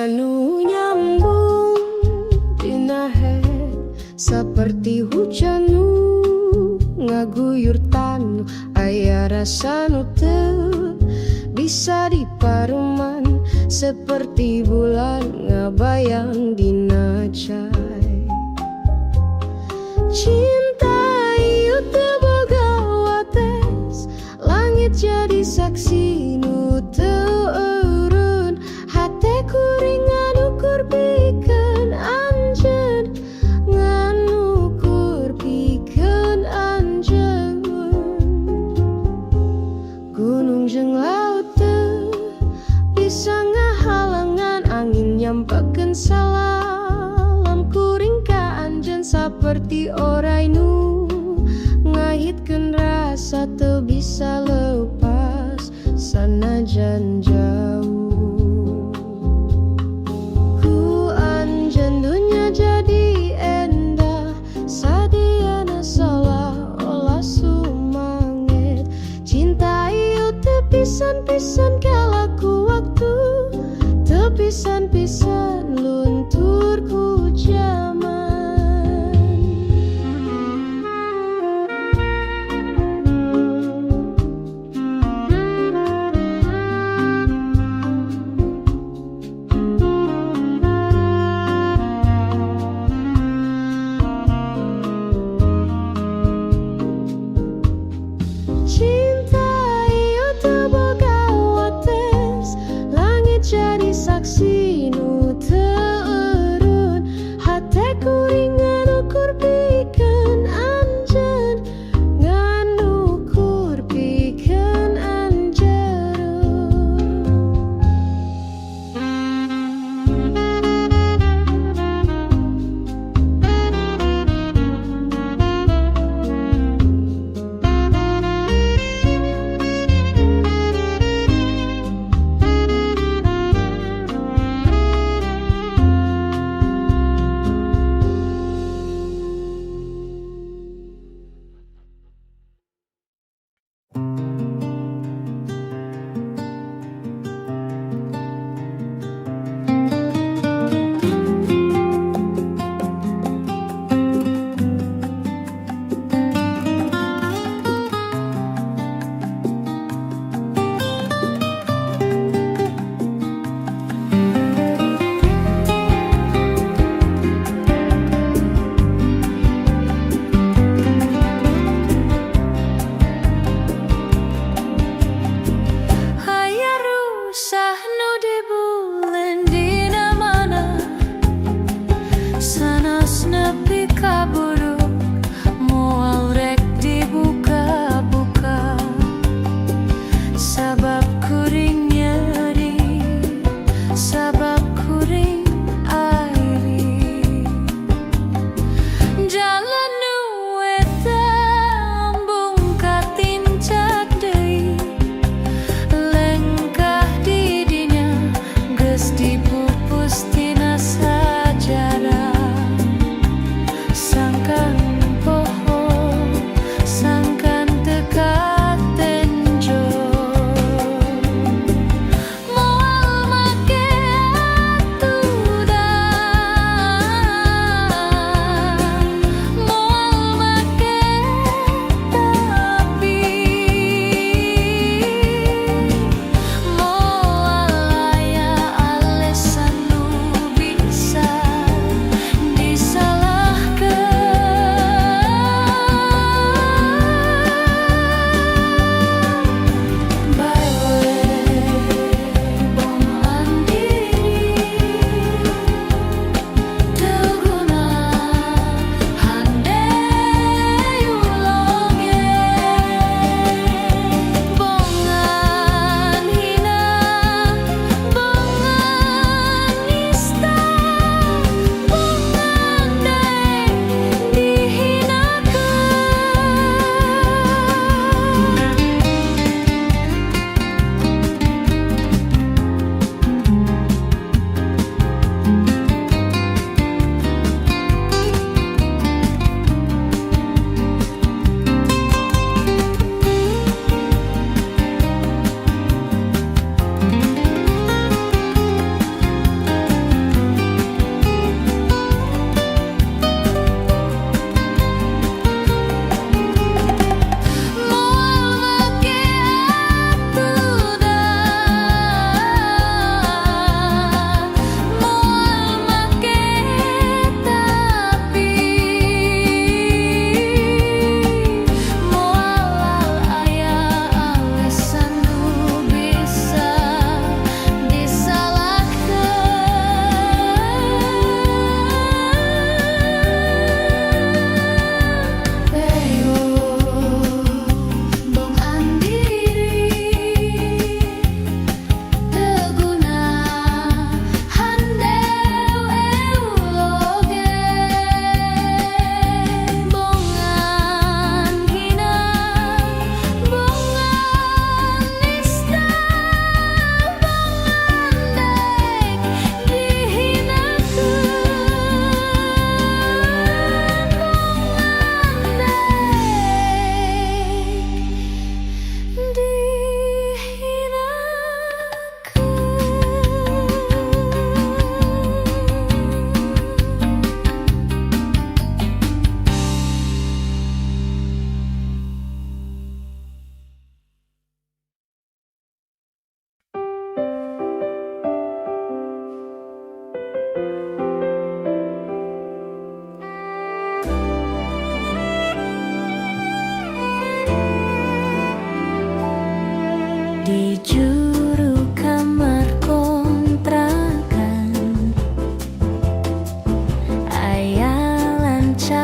Anu nyambung dinahe seperti hujan ngaguyur tanu aya rasanu teu bisa diparuman seperti bulan ngabayang dina cai. Cinta ieu teu boga wates langit jadi saksi nu teu eureun hate kuring nganukur pikeun anjeun nganukur pikeun anjeun. Gunung jeung laut teu bisa ngahalangan angin nyampakeun salam kuring ka anjeun saperti orai nu ngahitkeun rasa teu bisa leupas sanajan jauh. Ku anjeun dunya jadi endah sadiana seolah-olah sumangit. Cinta ieu teu pisan-pisan kalaku waktu teu pisan-pisan luntur ku jaman.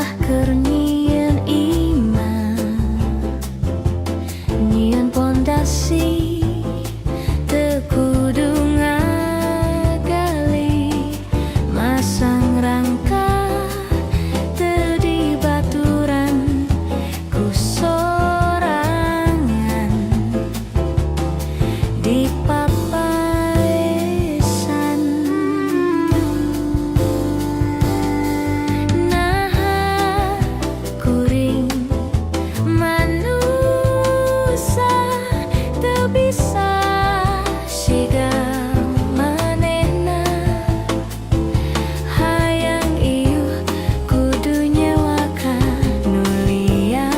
Imah kernyian imah nyian pondasi tekudu ngagali masang rangka tedi baturan ku sorangan di papaesan. Nah kuring manusia teu bisa siga manehna hayang ieu kudu nyewa ka nu lian.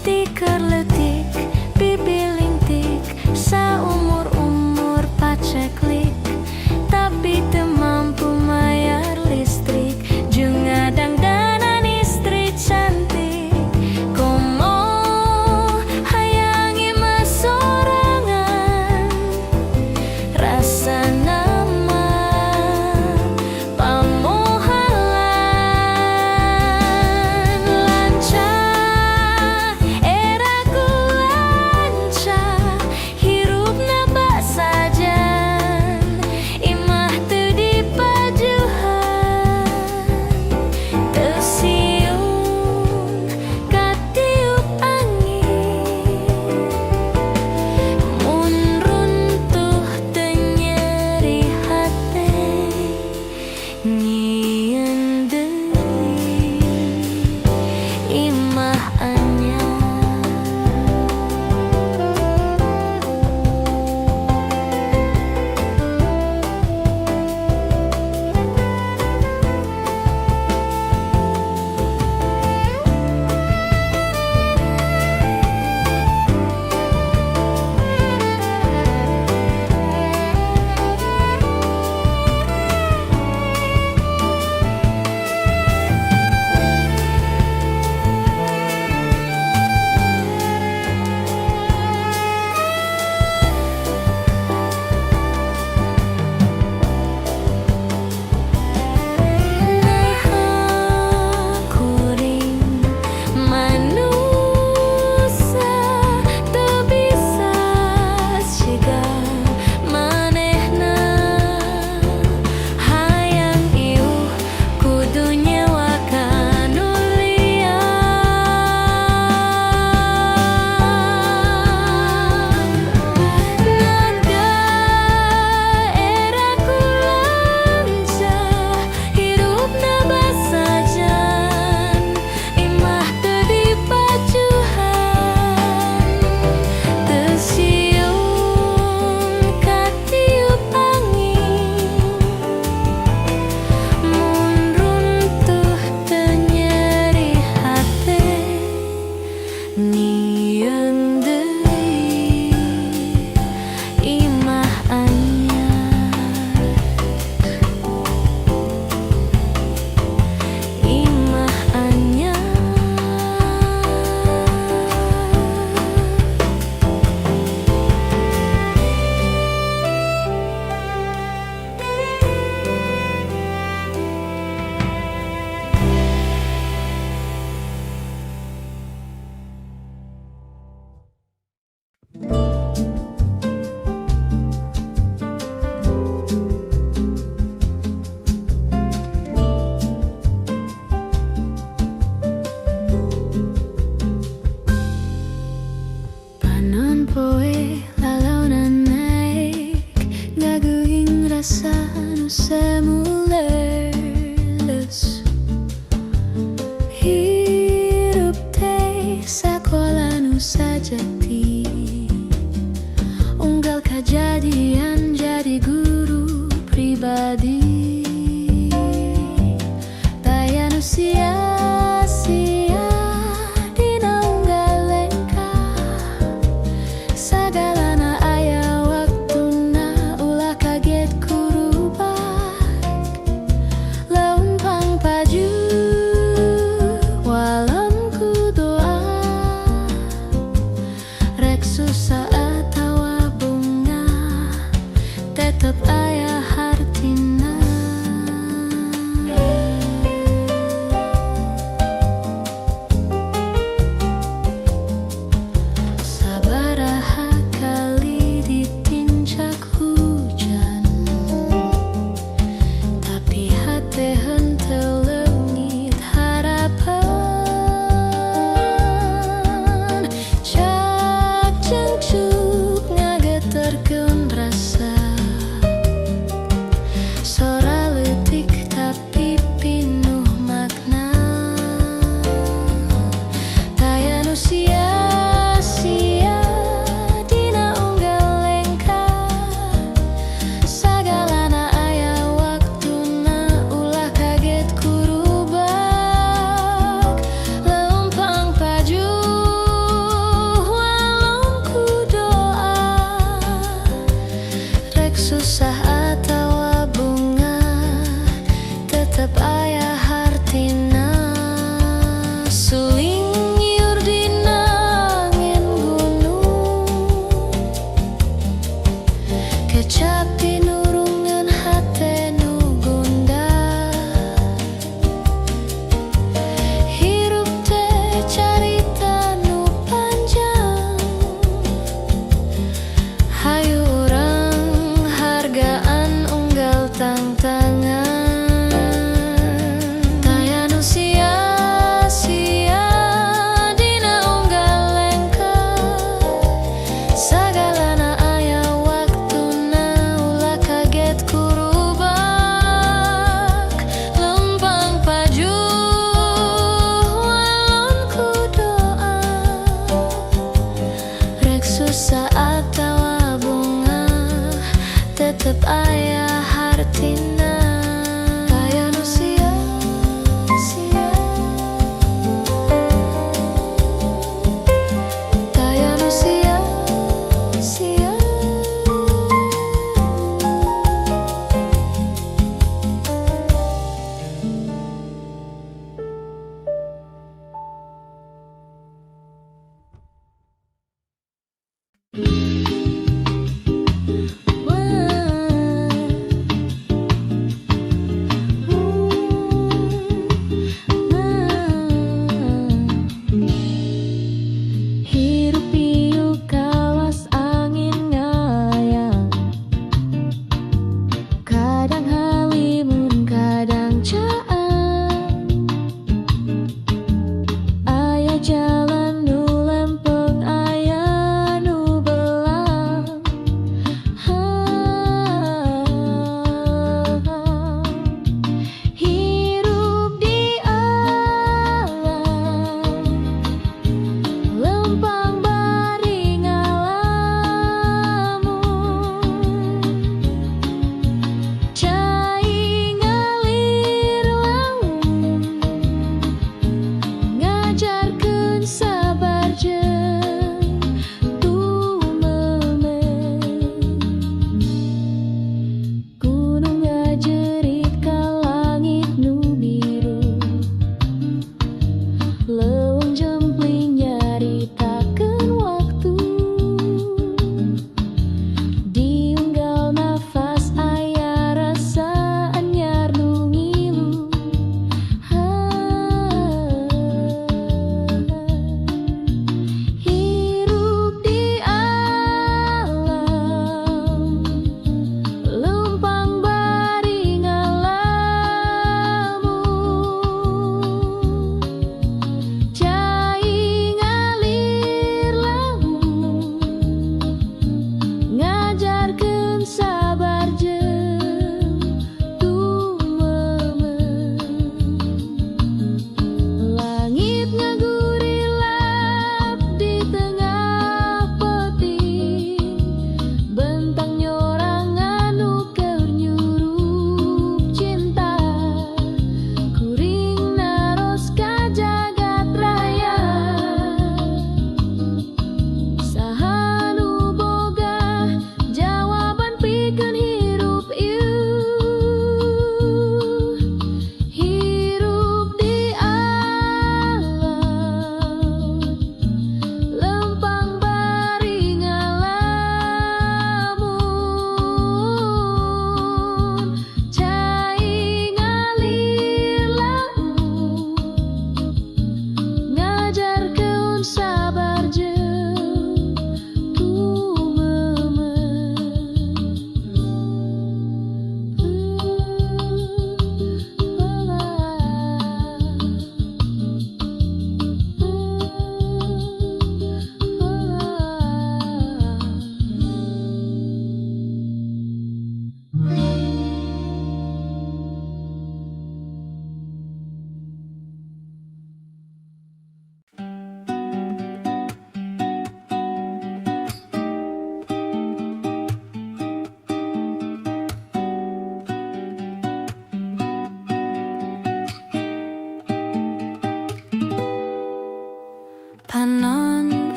Tikar leutik bibilintik saumur-umur paceklik tapi teu mampu mayar listrik jeung ngadangdanan istri cantik. Komo hayang imah sorangan rasana mah pamohalan lancah era ku lancah hirupna bak sajan imah teu dipajuhan teu siung katiup angin mun runtuh teu nyeri hate nyieun deui imah anyar. Kuring manusia teu bisa siga manehna hayang ieu kudu nyewa ka nu lian. Naga era ku lancah hirupna basajan imah teu dipajuhan teu siung katiup angin mun runtuh teu nyeri hate nyieun deui imah anyar. Imah anyar. Panon poe lalaunan naik ngaguing rasa nu semu leus hirup teh sakola nu sajati unggal kajadian jadi guru pribadi taya nu sia-sia dina unggal lengkap sagalana aya waktuna ulah kaget kurubak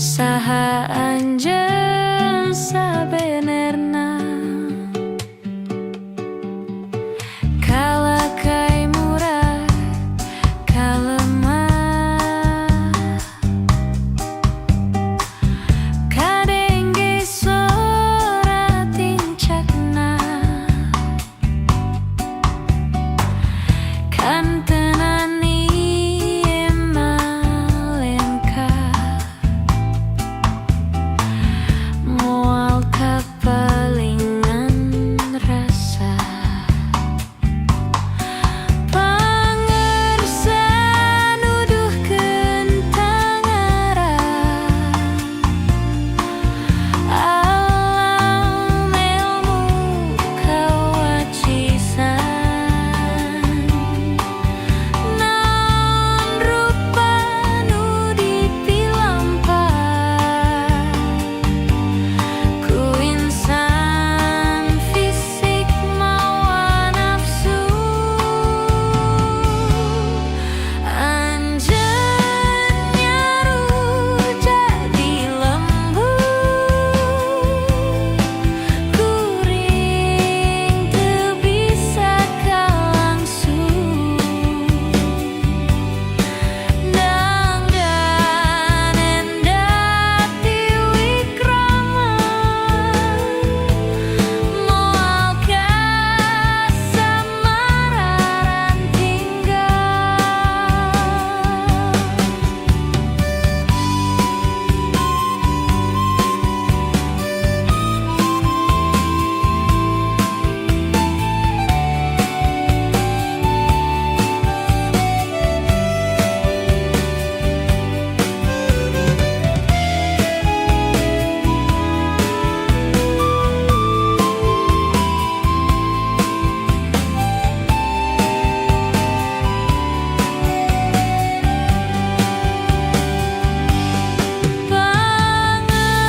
saha anjeun sabenerna kalakai murah kalemah kadengge sora tincakna kan tenani emalengka moal kapalingan rasa pangersan nuduhkeun tangarah alam ilmu kawacisan naon rupa nu dipilampah ku insan fisik mawa nafsu anjeun nyaru jadi lembu kuring teu bisa kalangsung dangdan endah tiwik ramah moal kasamaran tinggal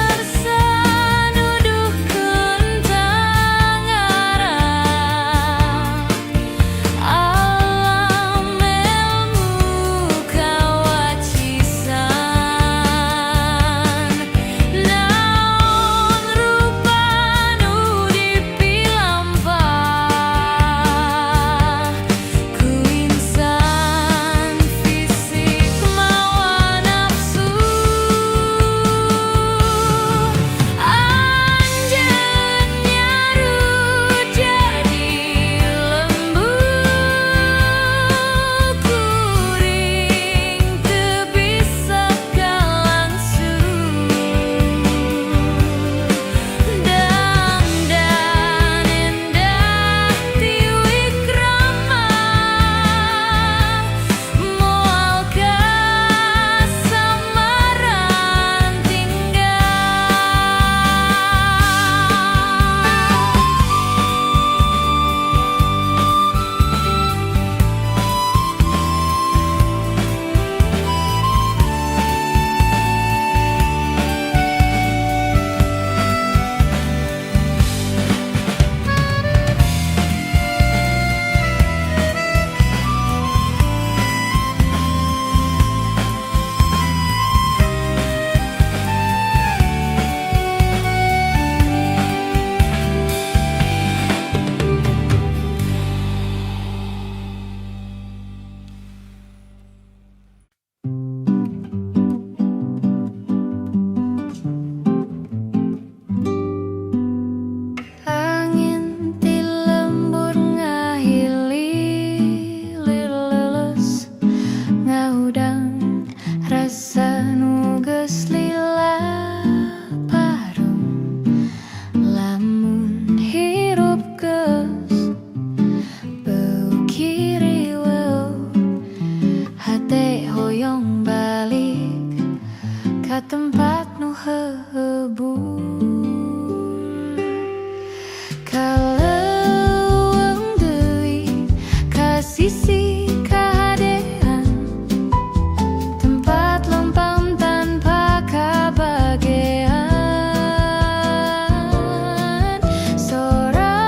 pangersan nuduhkeun tangarah alam ilmu kawacisan naon rupa nu dipilampah ku insan fisik mawa nafsu anjeun nyaru jadi lembu kuring teu bisa kalangsung dangdan endah tiwik ramah moal kasamaran tinggal angin ti lembur ngahili lilulus ngahudang rasa nu geus lila parum lamun hirup geus beu kiriweuh hate hoyong balik ka tempat nu heubuh kaleuweung deui ka sisi kahadean tempat lempam tanpa kabagean sora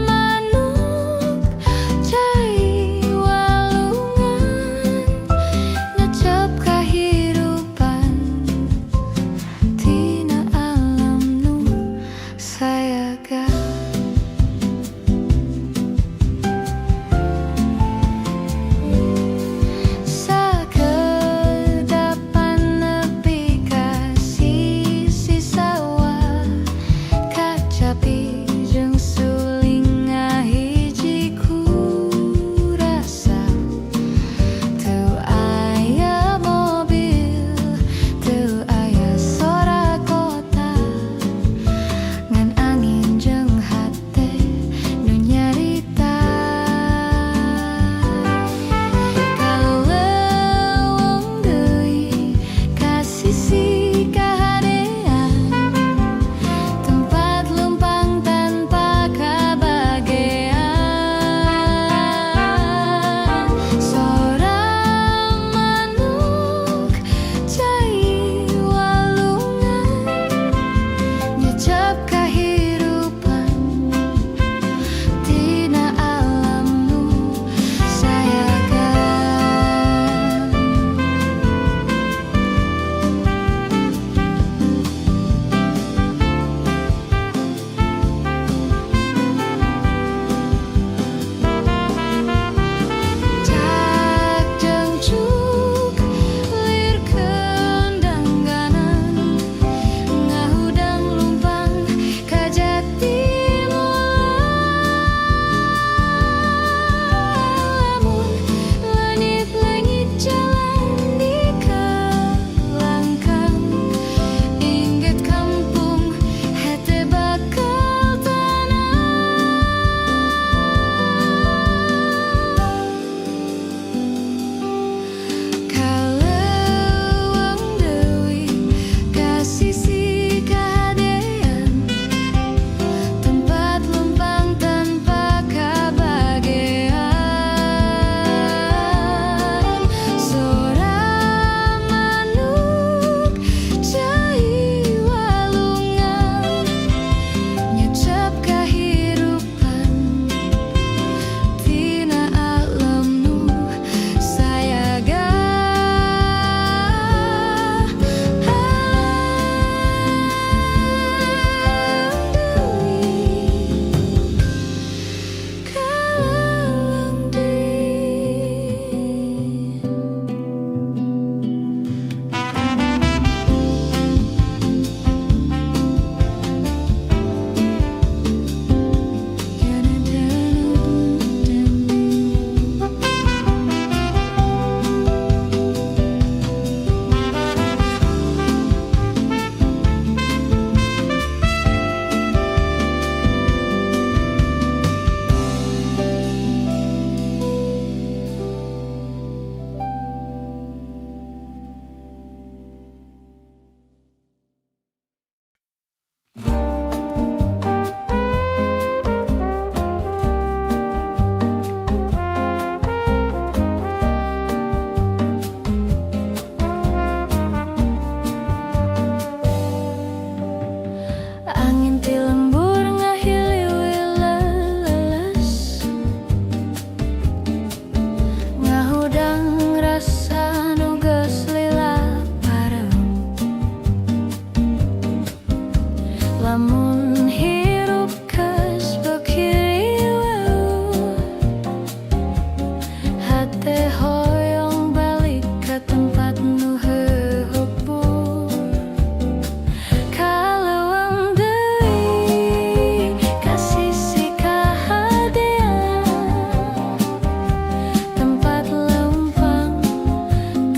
manuk cai walungan ngecep kahirupan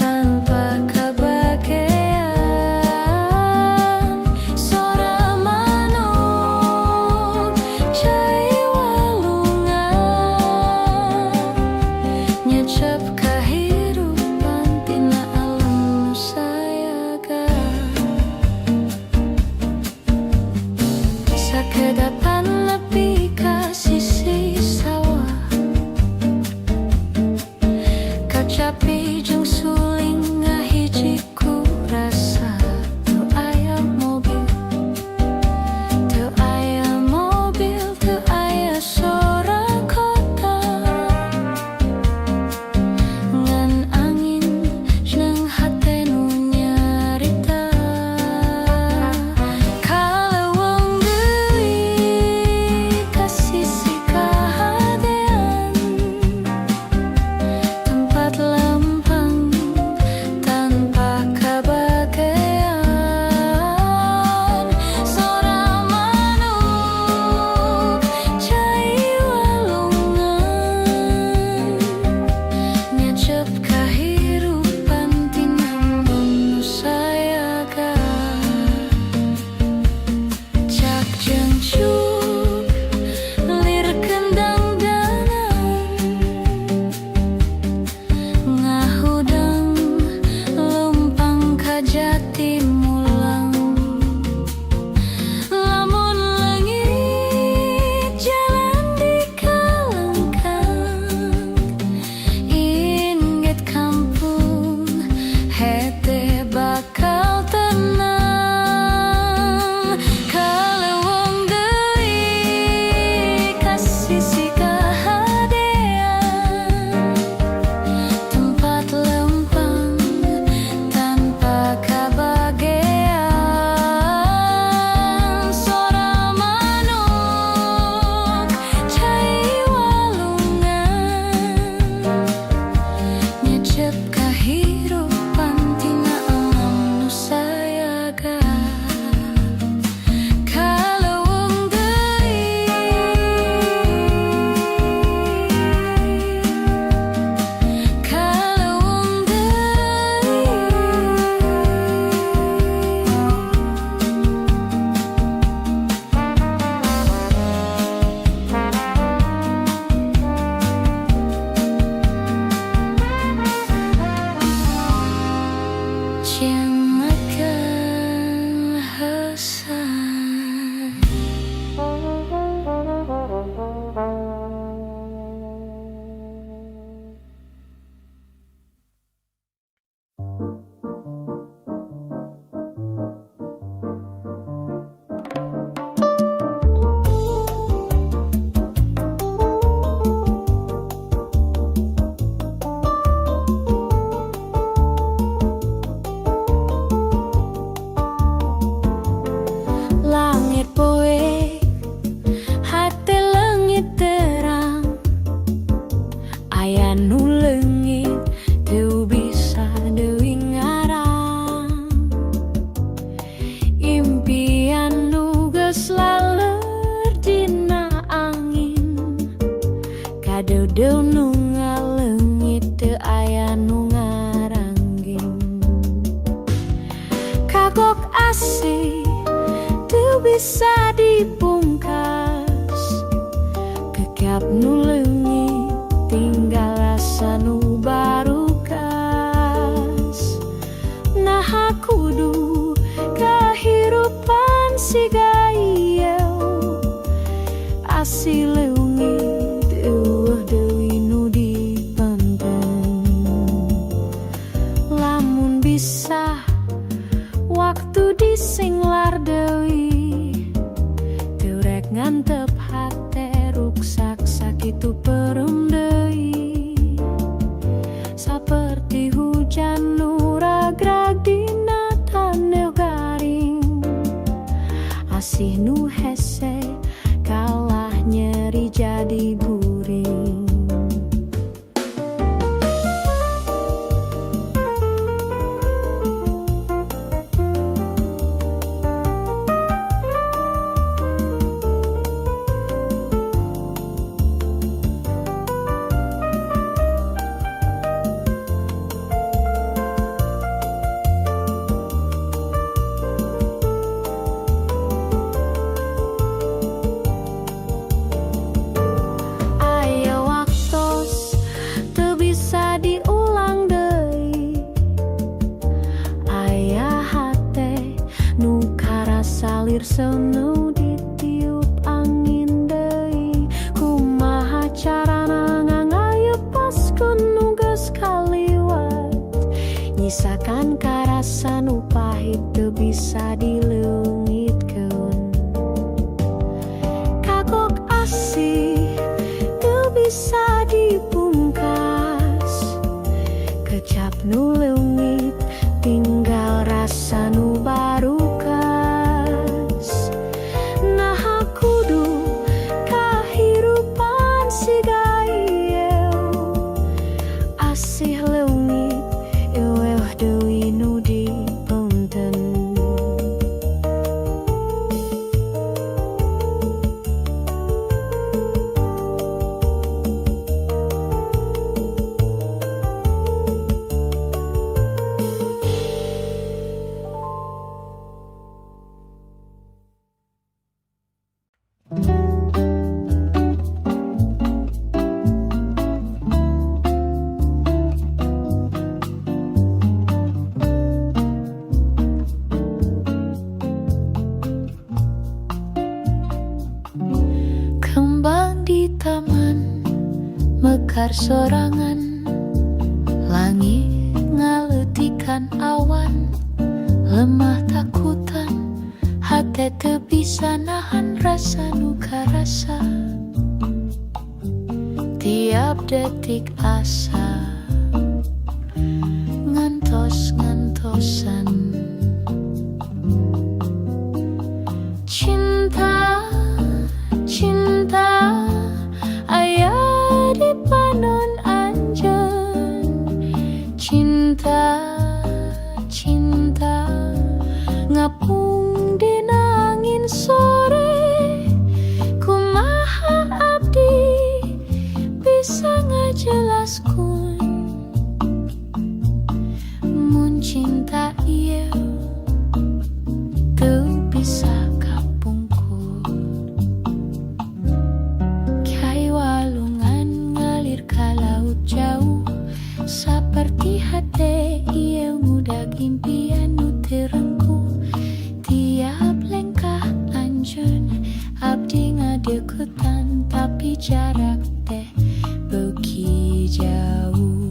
Tanpa kebahagiaan, seorang manusia Teu nu ngaleungit teu aya nu ngarangging. Kagok asih teu bisa dipungkas, kekap nu leungit tinggal rasa nu barukas. Nah kudu kahirupan siga ieu asih leungit eueuh deui nu dipenten. Lamun bisa waktu disinglar deui, teu rek ngantep hate ruksak sakitu perum deui. Saperti hujan nu ragrag dina taneuh garing, asih nu hese kalah nyeri jadi guring. Salir seuneu ditiup angin deui, kumaha carana ngangayeuposkeun nu geus kaliwat, nyisakan karasa nu pahit teu bisa dileungitkeun. Kagok asih teu bisa dipungkas, kecap nu leungit tinggal rasa nu barukas. Asih leungit eueuh deui nu dipenten. Kembang di taman mekar sorangan, langit ngaletikan awan, lemah takutan hate teu bisa nahan rasa nu karasa. Tiap detik asa ngantos-ngantosan. Cinta aya di panon anjeun. Cinta ngapung dina angin sore. Kumaha abdi bisa ngajelaskeun mun cinta ieu teu bisa seperti hate ieu ngudag impian nu terengku. Tiap lengkah anjeun abdi ngadeuketan, tapi jarak teh beuki jauh.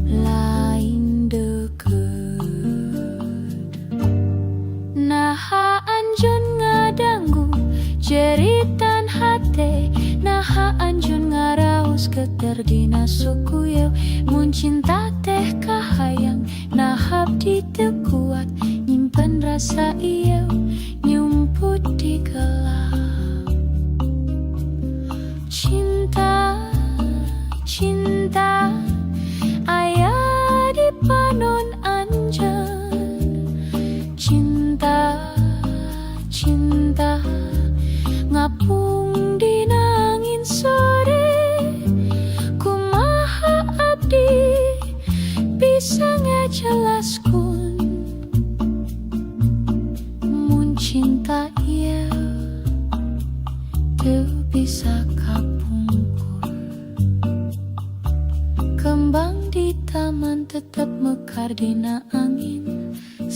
Lain deukeut naha anjeun ngadanggu jeritan hate, naha anjeun ngaraos geter dina suku yeu. Mun cinta teh kahayang, nah abdi teu kuat nyimpen rasa ieu nyumput di gelap. Cinta aya di panon anjeun. Cinta ngapung dina angin sore.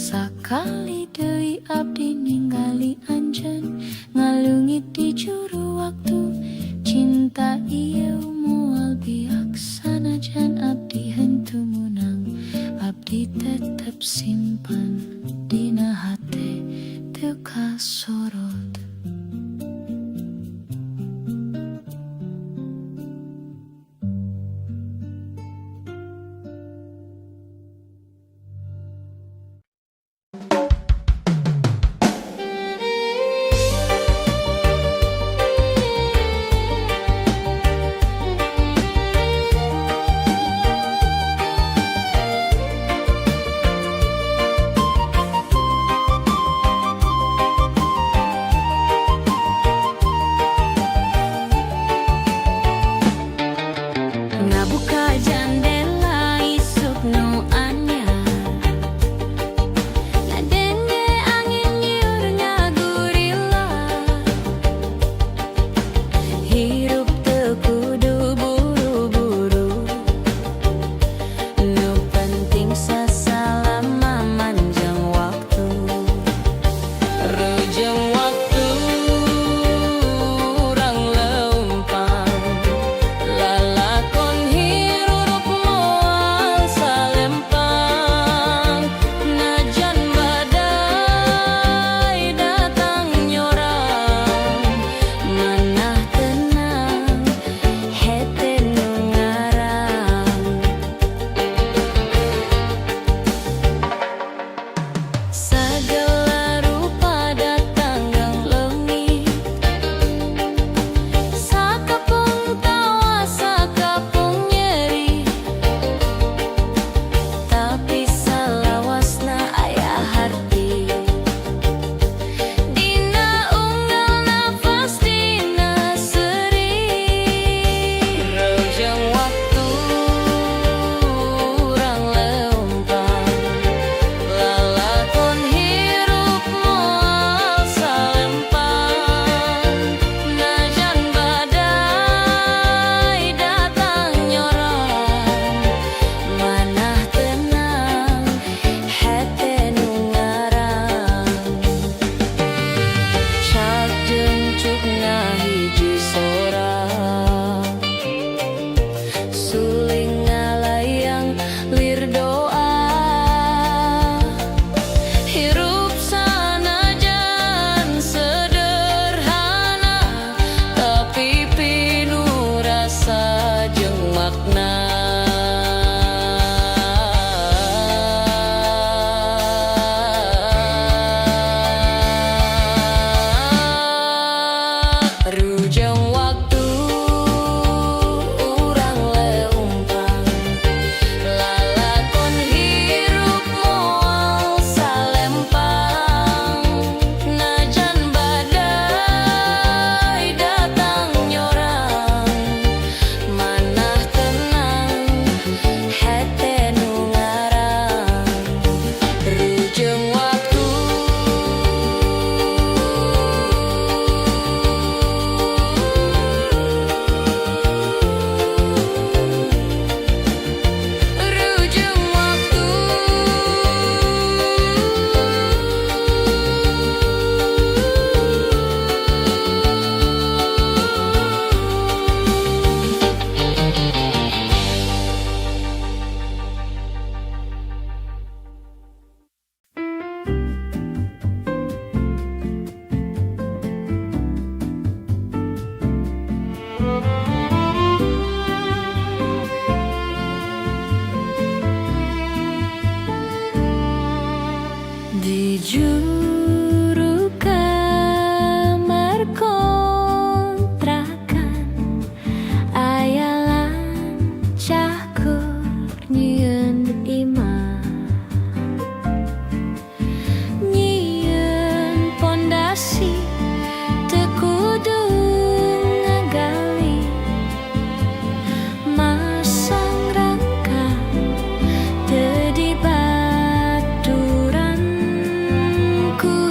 Sakali deui abdi ningali anjeun, ngalungit di juru waktu. Cinta ieu moal biak sanajan abdi henteu munang, abdi tetep simpan dina hate teu kasorot. Ku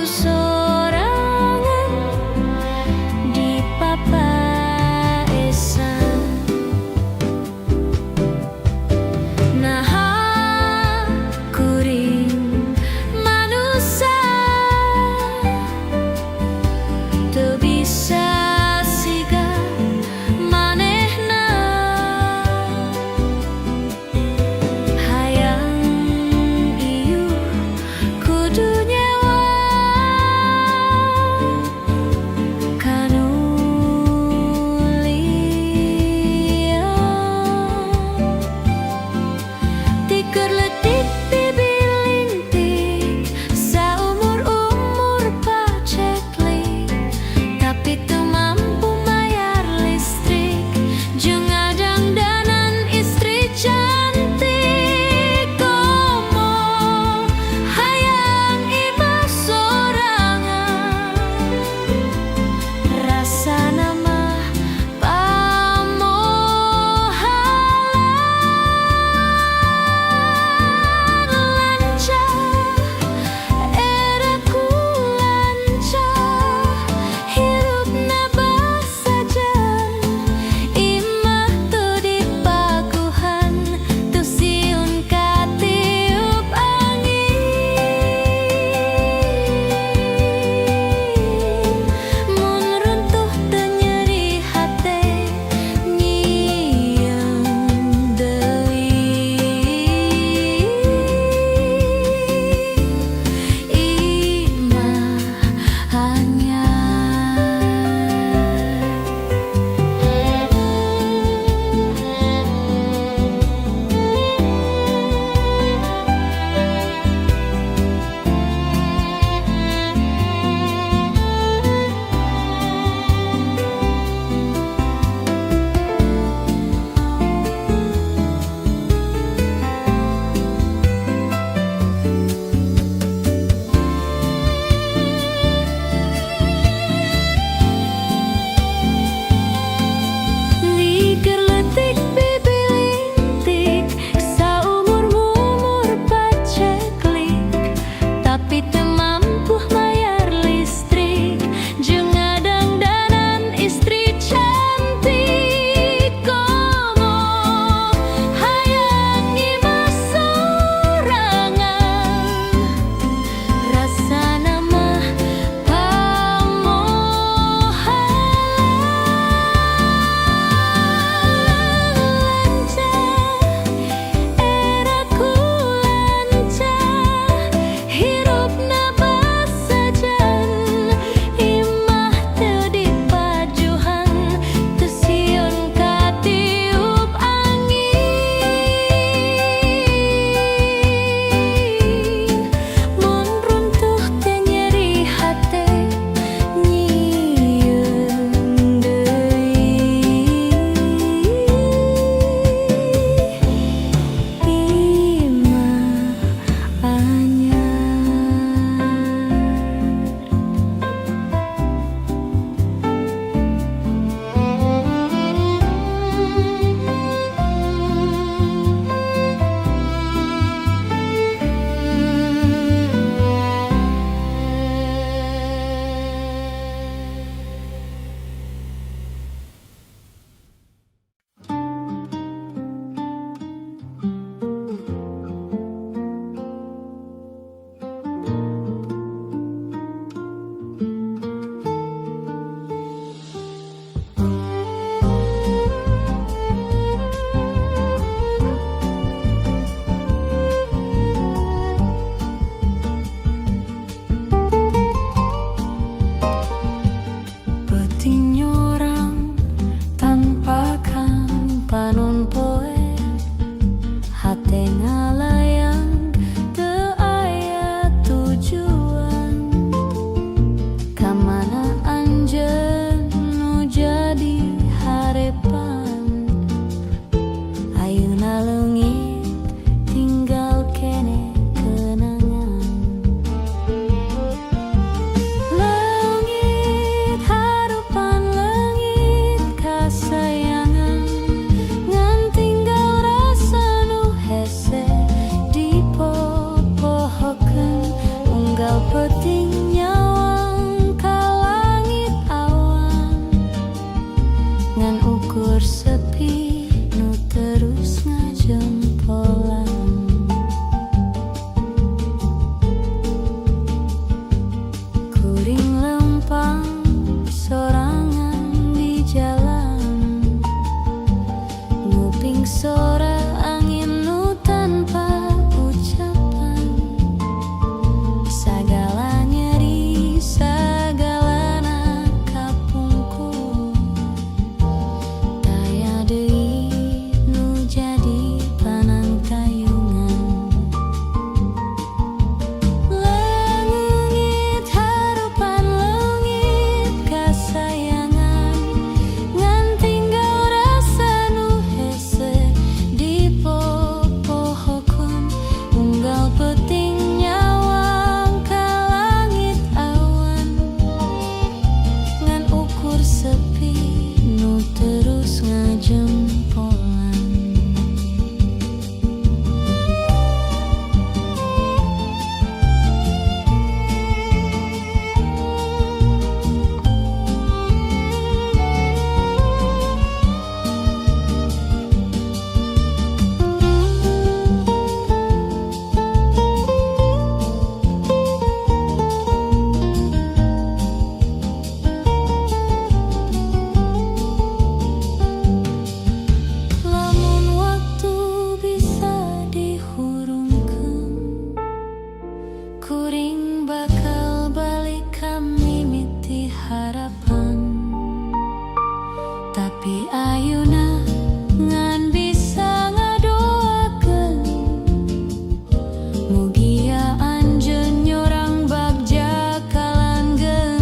kuring bakal balik ka mimiti harapan. Tapi ayeuna ngan bisa ngadoakeun mugia anjeun nyorang bagja kalanggenggan.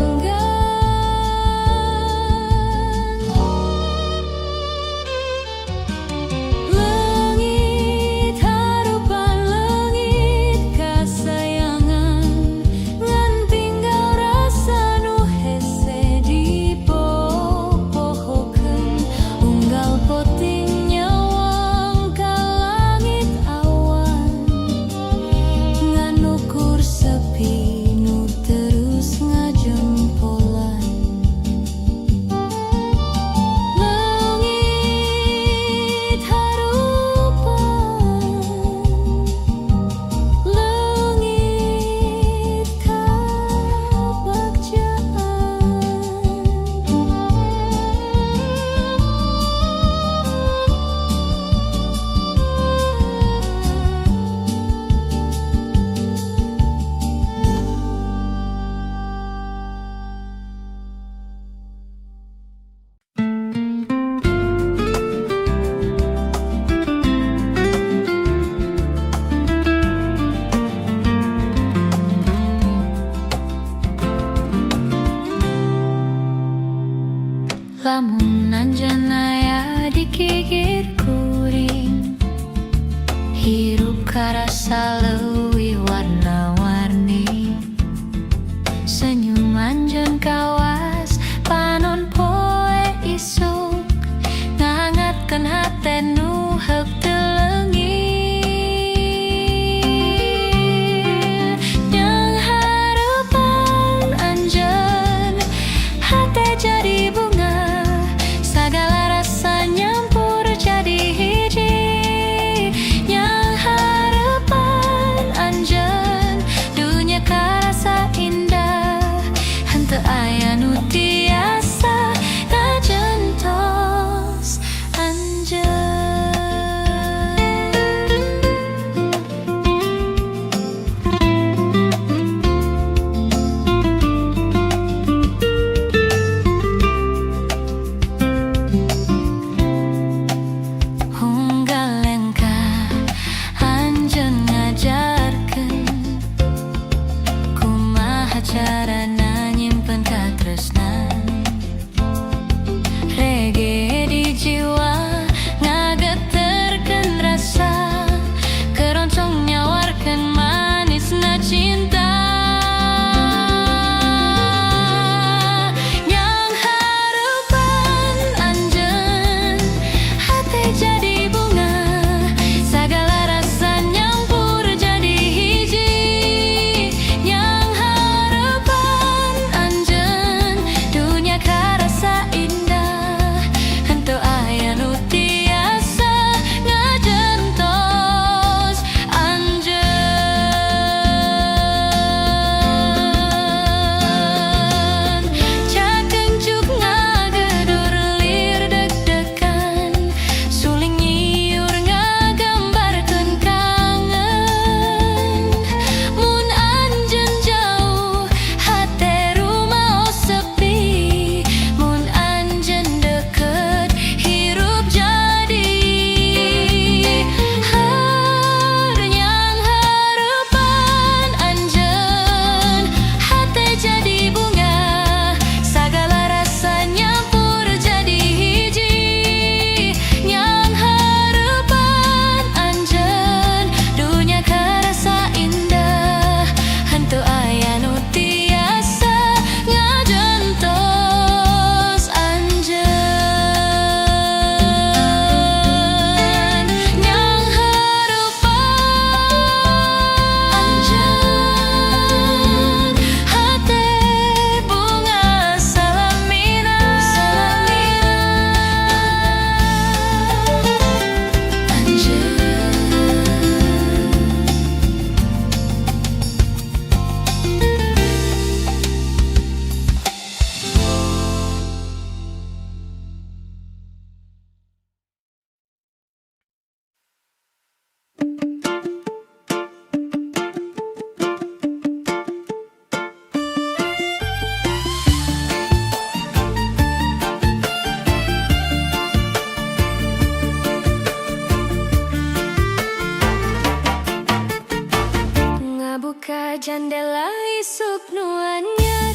Leungit harupan leungit kasayangan ngan tinggal rasa nu hese dipopohokeun unggal poting nyawang ka langit awan ngan ukur sepi nu terus ngajempolan. Leungit harupan leungit kabagjaan. Lamun anjeun aya dikigir kuring, hirup karasa leuwih warna-warni. Senyum anjeun kawas panon poe isuk, ngahangatkeun hate nu heuk teu leungit. Jeung hareupan anjeun hate jadi bunga, sagala rasa nyampur jadi hiji. Yang harapan anjeun dunya karasa indah, henteu aya nu tiasa ngajentos anjeun. Unggal lengkah anjeun ngajarkeun kumaha carana nyimpen katresnan. Reggae di jiwa ngageterkeun rasa, keroncong nyawarkeun manisna cinta. Yang hareupan anjeun hate jadi bunga, sagala rasa nyampur jadi hiji. Yang harapan isuk nu anyar